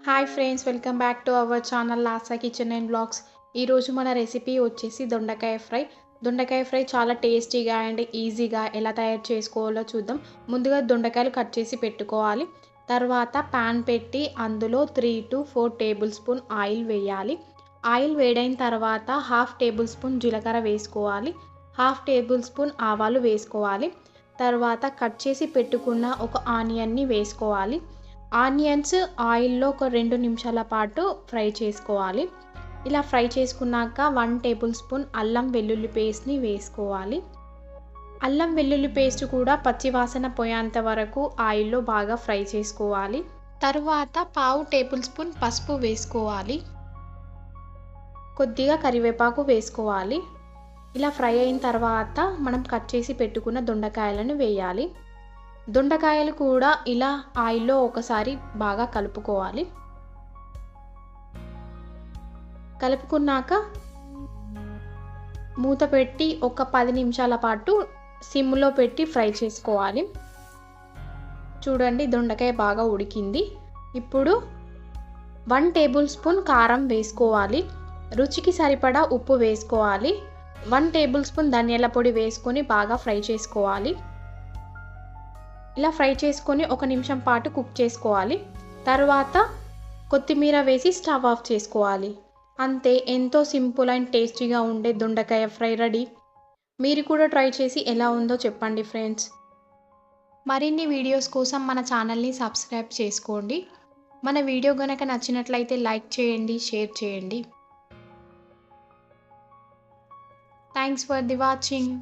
Hi friends, welcome back to our channel Lasya kitchen and blogs. ఈరోజు మన recipe వచ్చేసి దొండకాయ ఫ్రై. దొండకాయ ఫ్రై చాలా టేస్టీగా అండ్ ఈజీగా ఎలా తయారు చేసుకోవాలో చూద్దాం. ముందుగా దొండకాయలు కట్ చేసి పెట్టుకోవాలి. తర్వాత ప్యాన్ పెట్టి అందులో 3 to 4 టేబుల్ స్పూన్ ఆయిల్ వేయాలి. ఆయిల్ వేడైన తర్వాత హాఫ్ టేబుల్ స్పూన్ జీలకర్ర వేసుకోవాలి. హాఫ్ టేబుల్ స్పూన్ ఆవాలు వేసుకోవాలి. తర్వాత కట్ చేసి పెట్టుకున్న ఒక ఆనియన్ని వేసుకోవాలి. ఆనియన్స్ ఆయిల్లో ఒక 2 నిమిషాల పాటు ఫ్రై చేసుకోవాలి. ఇలా ఫ్రై చేసుకున్నాక 1 టేబుల్ స్పూన్ అల్లం వెల్లుల్లి పేస్ట్ని వేసుకోవాలి. అల్లం వెల్లుల్లి పేస్ట్ కూడా పచ్చివాసన పోయేంత వరకు ఆయిల్లో బాగా ఫ్రై చేసుకోవాలి. తరువాత పావు టేబుల్ స్పూన్ పసుపు వేసుకోవాలి. కొద్దిగా కరివేపాకు వేసుకోవాలి. ఇలా ఫ్రై అయిన తర్వాత మనం కట్ చేసి పెట్టుకున్న దొండకాయలను వేయాలి. దొండకాయలు కూడా ఇలా ఆయిల్లో ఒకసారి బాగా కలుపుకోవాలి. కలుపుకున్నాక మూత పెట్టి ఒక 10 నిమిషాల పాటు సిమ్లో పెట్టి ఫ్రై చేసుకోవాలి. చూడండి, దొండకాయ బాగా ఉడికింది. ఇప్పుడు 1 టేబుల్ స్పూన్ కారం వేసుకోవాలి. రుచికి సరిపడా ఉప్పు వేసుకోవాలి. 1 టేబుల్ స్పూన్ ధనియాల పొడి వేసుకొని బాగా ఫ్రై చేసుకోవాలి. ఇలా ఫ్రై చేసుకొని 1 నిమిషం పాటు కుక్ చేసుకోవాలి. తర్వాత కొత్తిమీర వేసి స్టవ్ ఆఫ్ చేసుకోవాలి. అంతే, ఎంతో సింపుల్ అండ్ టేస్టీగా ఉండే దొండకాయ ఫ్రై రెడీ. మీరు కూడా ట్రై చేసి ఎలా ఉందో చెప్పండి ఫ్రెండ్స్. మరిన్ని వీడియోస్ కోసం మన ఛానల్ని సబ్స్క్రైబ్ చేసుకోండి. మన వీడియో గనక నచ్చినట్లయితే లైక్ చేయండి, షేర్ చేయండి. Thanks for the watching.